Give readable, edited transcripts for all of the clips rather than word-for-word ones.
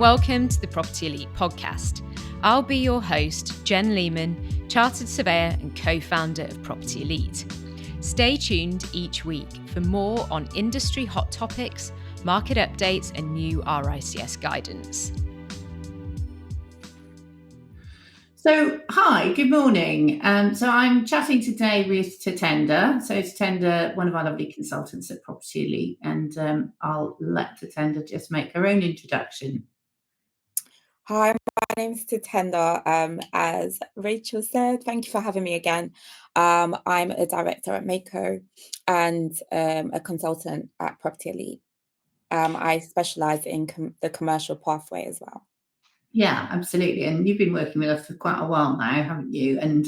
Welcome to the Property Elite podcast. I'll be your host, Jen Lehman, Chartered Surveyor and co-founder of Property Elite. Stay tuned each week for more on industry hot topics, market updates and new RICS guidance. So, hi, good morning. So I'm chatting today with Tatenda. So Tatenda, one of our lovely consultants at Property Elite, and I'll let Tatenda just make her own introduction. Hi, my name is Tatenda. As Rachel said, thank you for having me again. I'm a director at Mako and a consultant at Property Elite. I specialise in the commercial pathway as well. Yeah, absolutely. And you've been working with us for quite a while now, haven't you? And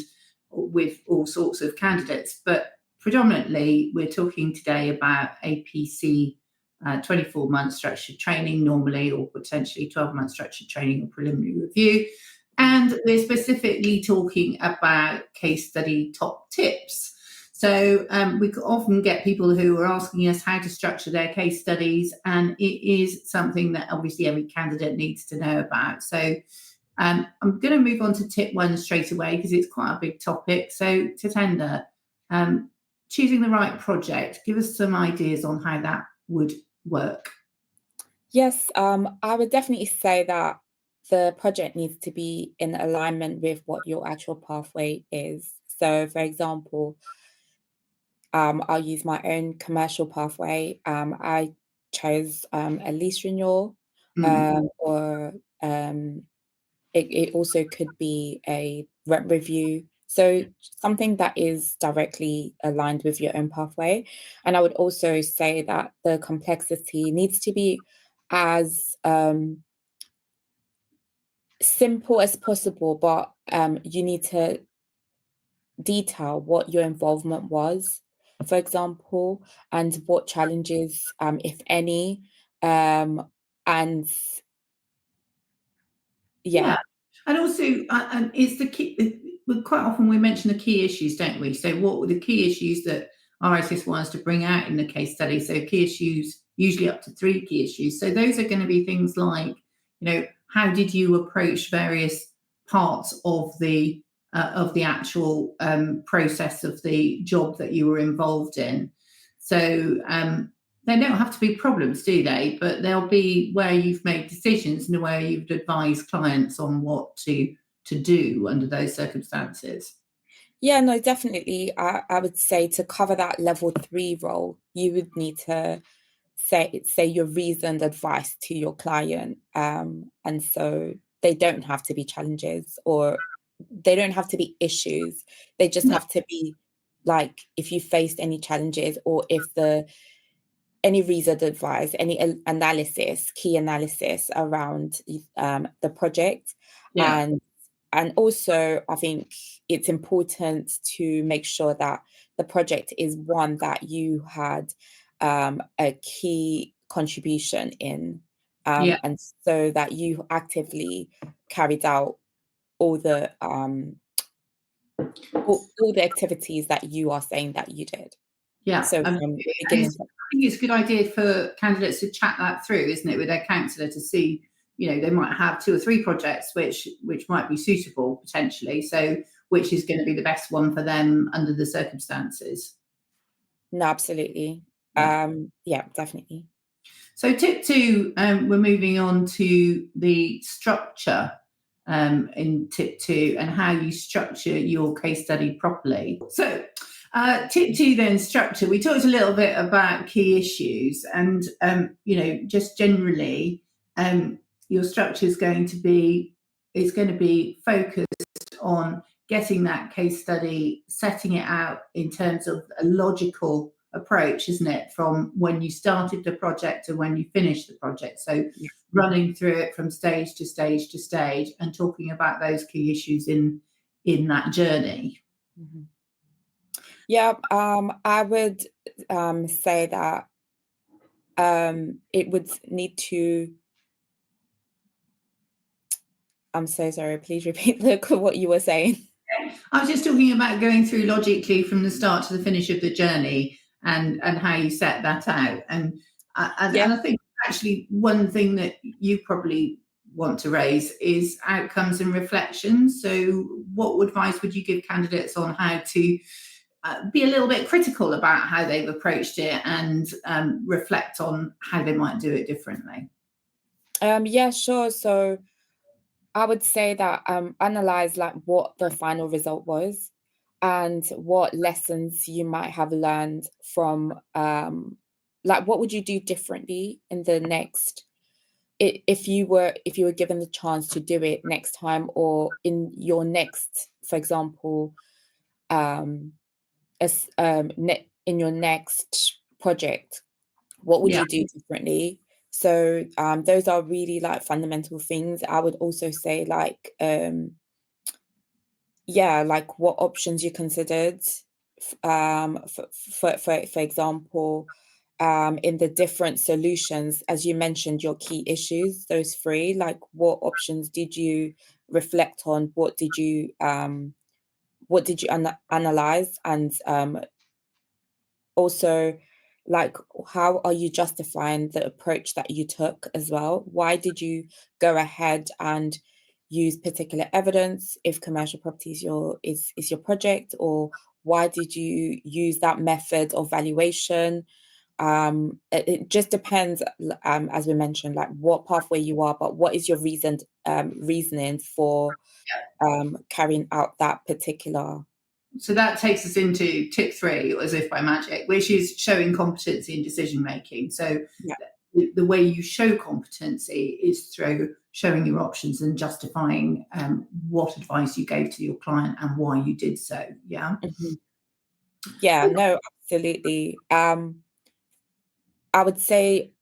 with all sorts of candidates. But predominantly, we're talking today about APC 24-month structured training normally, or potentially 12-month structured training or preliminary review. And we're specifically talking about case study top tips. So we often get people who are asking us how to structure their case studies, and it is something that obviously every candidate needs to know about. So I'm going to move on to tip one straight away because it's quite a big topic. So Tatenda, choosing the right project, give us some ideas on how that would work. Yes, I would definitely say that the project needs to be in alignment with what your actual pathway is. So, for example, I'll use my own commercial pathway. I chose a lease renewal, or it also could be a rent review. So something that is directly aligned with your own pathway. And I would also say that the complexity needs to be as simple as possible, but you need to detail what your involvement was, for example, and what challenges, if any, and yeah. And also, is the key. Quite often we mention the key issues, don't we? So what were the key issues that RICS wants to bring out in the case study? So key issues, usually up to 3 key issues. So those are going to be things like, how did you approach various parts of the actual process of the job that you were involved in. So they don't have to be problems, do they? But they'll be where you've made decisions and where you've advised clients on what to do under those circumstances. Yeah, no, definitely. I would say to cover that level 3 role, you would need to say your reasoned advice to your client. And so they don't have to be challenges, or they don't have to be issues. They just have to be like, if you faced any challenges, or if any reasoned advice, any key analysis around the project. Yeah. And also, I think it's important to make sure that the project is one that you had a key contribution in, and so that you actively carried out all the activities that you are saying that you did. Yeah. So I think it's a good idea for candidates to chat that through, isn't it, with their counsellor, to see, they might have 2 or 3 projects which might be suitable potentially. So which is going to be the best one for them under the circumstances. No, absolutely. Yeah, definitely. So tip 2, we're moving on to the structure in tip 2 and how you structure your case study properly. So tip 2 then, structure. We talked a little bit about key issues, and just generally your structure is going to be focused on getting that case study, setting it out in terms of a logical approach, isn't it, from when you started the project to when you finished the project. So running through it from stage to stage to stage and talking about those key issues in that journey. Mm-hmm. Yeah, I would say that it would need to. I'm so sorry, please repeat what you were saying. I was just talking about going through logically from the start to the finish of the journey, and how you set that out. And I think actually one thing that you probably want to raise is outcomes and reflections. So what advice would you give candidates on how to be a little bit critical about how they've approached it and reflect on how they might do it differently? Yeah, sure. So I would say that analyze like what the final result was and what lessons you might have learned from like what would you do differently in the next if you were given the chance to do it next time, or in your next, for example, in your next project, what would Yeah. you do differently? So those are really like fundamental things. I would also say like like what options you considered, for example, in the different solutions, as you mentioned, your key issues, those three, like what options did you reflect on? What did you analyze? And also, like, how are you justifying the approach that you took as well? Why did you go ahead and use particular evidence if commercial property is your project, or why did you use that method of valuation? It just depends, as we mentioned, like what pathway you are, but what is your reasoning for carrying out that particular. So that takes us into tip 3, as if by magic, which is showing competency in decision making. So Yeah. the way you show competency is through showing your options and justifying what advice you gave to your client and why you did so. Yeah. Mhm. Yeah, no, absolutely. I would say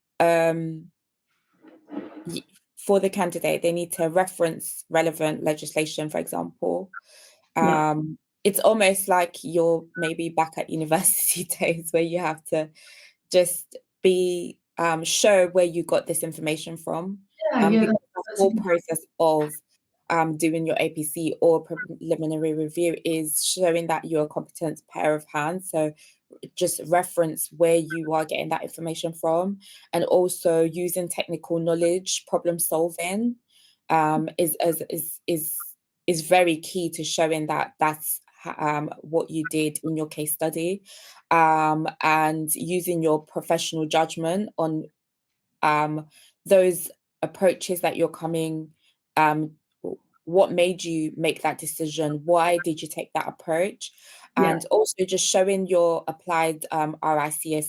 for the candidate, they need to reference relevant legislation, for example. Yeah. It's almost like you're maybe back at university days where you have to just be show where you got this information from. Yeah. Because the whole process of doing your APC or preliminary review is showing that you're a competent pair of hands. So just reference where you are getting that information from, and also using technical knowledge, problem solving, is very key to showing that that's what you did in your case study, and using your professional judgment on those approaches that you're coming. What made you make that decision? Why did you take that approach? Yeah. And also just showing your applied RICS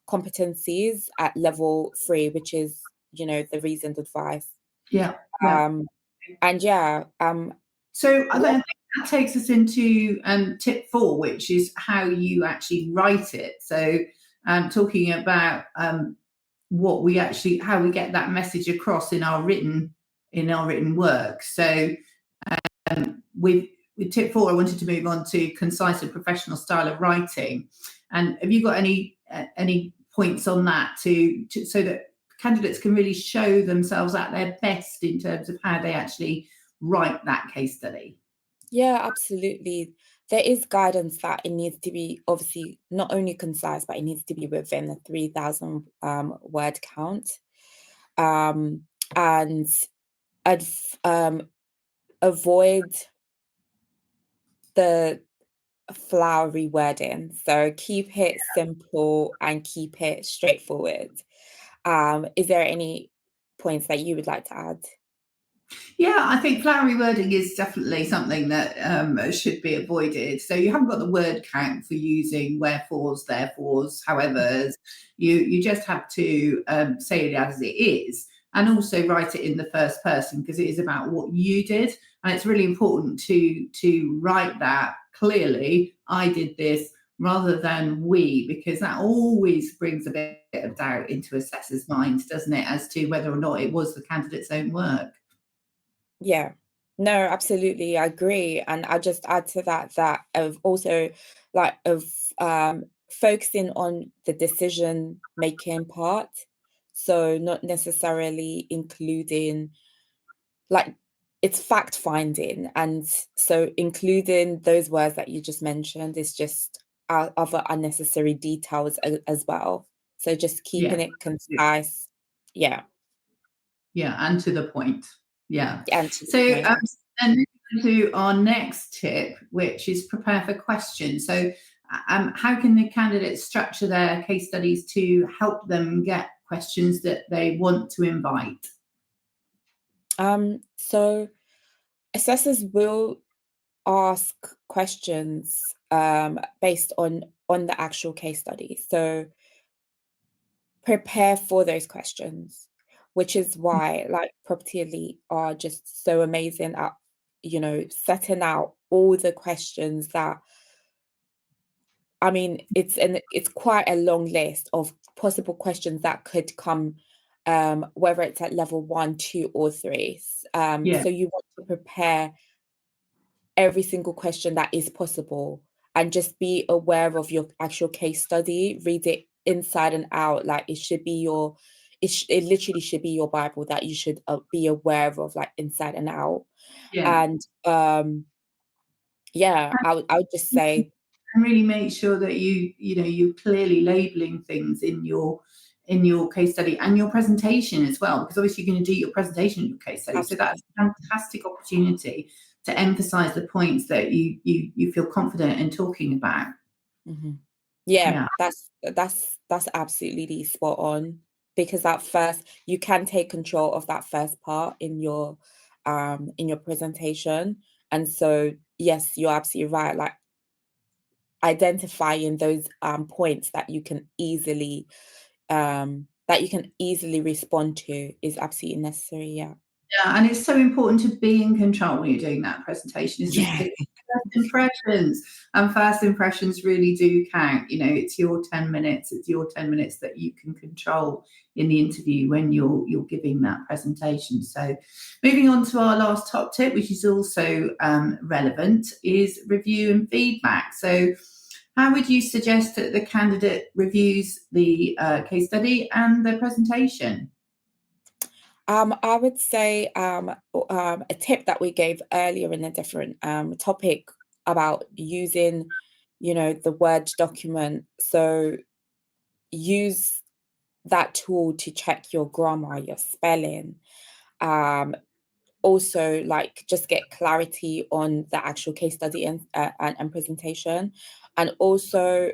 competencies at level 3, which is, the reasoned advice. Yeah. And So I think that takes us into tip 4, which is how you actually write it. So talking about how we get that message across in our written work. So with tip 4, I wanted to move on to concise and professional style of writing. And have you got any points on that so that candidates can really show themselves at their best in terms of how they actually write that case study? Yeah, absolutely. There is guidance that it needs to be obviously not only concise, but it needs to be within the 3,000 word count. And I'd avoid the flowery wording. So keep it simple and keep it straightforward. Is there any points that you would like to add? Yeah, I think flowery wording is definitely something that should be avoided. So you haven't got the word count for using wherefores, therefores, however's. You just have to say it as it is, and also write it in the first person because it is about what you did, and it's really important to write that clearly. I did this rather than we, because that always brings a bit of doubt into assessors' minds, doesn't it, as to whether or not it was the candidate's own work. Yeah. No, absolutely, I agree. And I just add to that of also like of focusing on the decision making part. So not necessarily including like it's fact finding. And so including those words that you just mentioned is just other unnecessary details as well. So just keeping Yeah. it concise. Yeah. Yeah, and to the point. Yeah. And to the So, point. and moving to our next tip, which is prepare for questions. So, how can the candidates structure their case studies to help them get questions that they want to invite? So assessors will ask questions based on the actual case study. So prepare for those questions, which is why like Property Elite are just so amazing at, setting out all the questions that, I mean, it's quite a long list of possible questions that could come, whether it's at level 1, 2, or 3. Yeah, So you want to prepare every single question that is possible and just be aware of your actual case study. Read it inside and out. Like it should be it literally should be your Bible that you should be aware of, like inside and out. yeah. And yeah, I would just say, And really make sure that you're clearly labeling things in your case study and your presentation as well, because obviously you're going to do your presentation in your case study. So that's a fantastic opportunity to emphasize the points that you feel confident in talking about. Mhm. Yeah, that's absolutely spot on, because at first you can take control of that first part in your presentation. And so yes, you're absolutely right. Like identifying those points that you can easily respond to is absolutely necessary. Yeah. Yeah, and it's so important to be in control when you're doing that presentation, isn't it? Yeah. Because first impressions, and first impressions really do count. It's your 10 minutes. It's your 10 minutes that you can control in the interview when you're giving that presentation. So, moving on to our last top tip, which is also relevant, is review and feedback. So, how would you suggest that the candidate reviews the case study and the presentation? I would say a tip that we gave earlier in a different topic about using, the Word document. So use that tool to check your grammar, your spelling. Also, like just get clarity on the actual case study and presentation, and also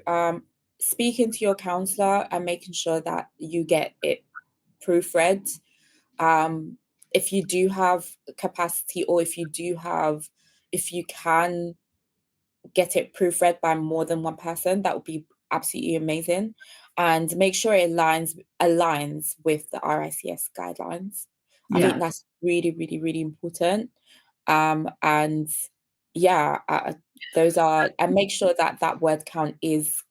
speaking to your counselor and making sure that you get it proofread. If you do have capacity, or if you can get it proofread by more than one person, that would be absolutely amazing. And make sure it aligns with the RICS guidelines. I think Yeah. that's really, really, really important. And yeah, those are, and make sure that that word count is,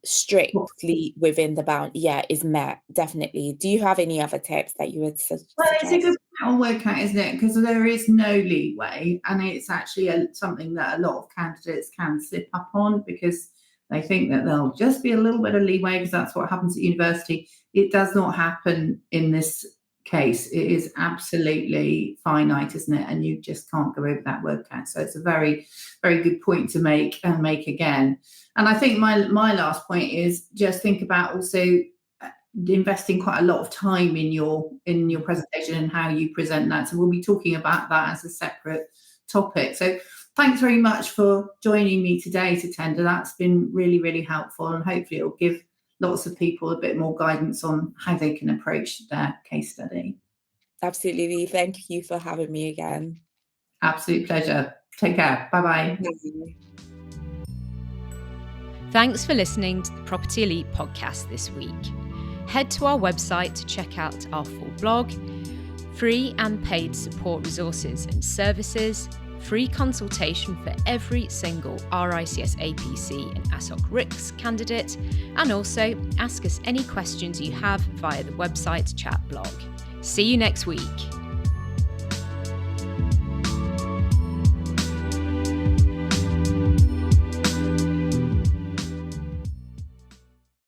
strictly within the bound, is met, definitely. Do you have any other tips that you would Well, it's a good suggest? work out, isn't it? Because there is no leeway, and it's actually something that a lot of candidates can slip up on because they think that there'll just be a little bit of leeway because that's what happens at university. It does not happen in this case. It is absolutely finite, isn't it? And you just can't go over that word count. So it's a very, very good point to make and make again. And I think my last point is just think about also investing quite a lot of time in your presentation and how you present that. So we'll be talking about that as a separate topic. So thanks very much for joining me today, Tatenda. That's been really, really helpful, and hopefully it'll give lots of people a bit more guidance on how they can approach their case study. Absolutely. Thank you for having me again. Absolute pleasure. Take care. Bye-bye. Thank you. Thanks for listening to the Property Elite podcast this week. Head to our website to check out our full blog, free and paid support resources and services, free consultation for every single RICS APC and ASOC RICS candidate, and also ask us any questions you have via the website chat blog. See you next week.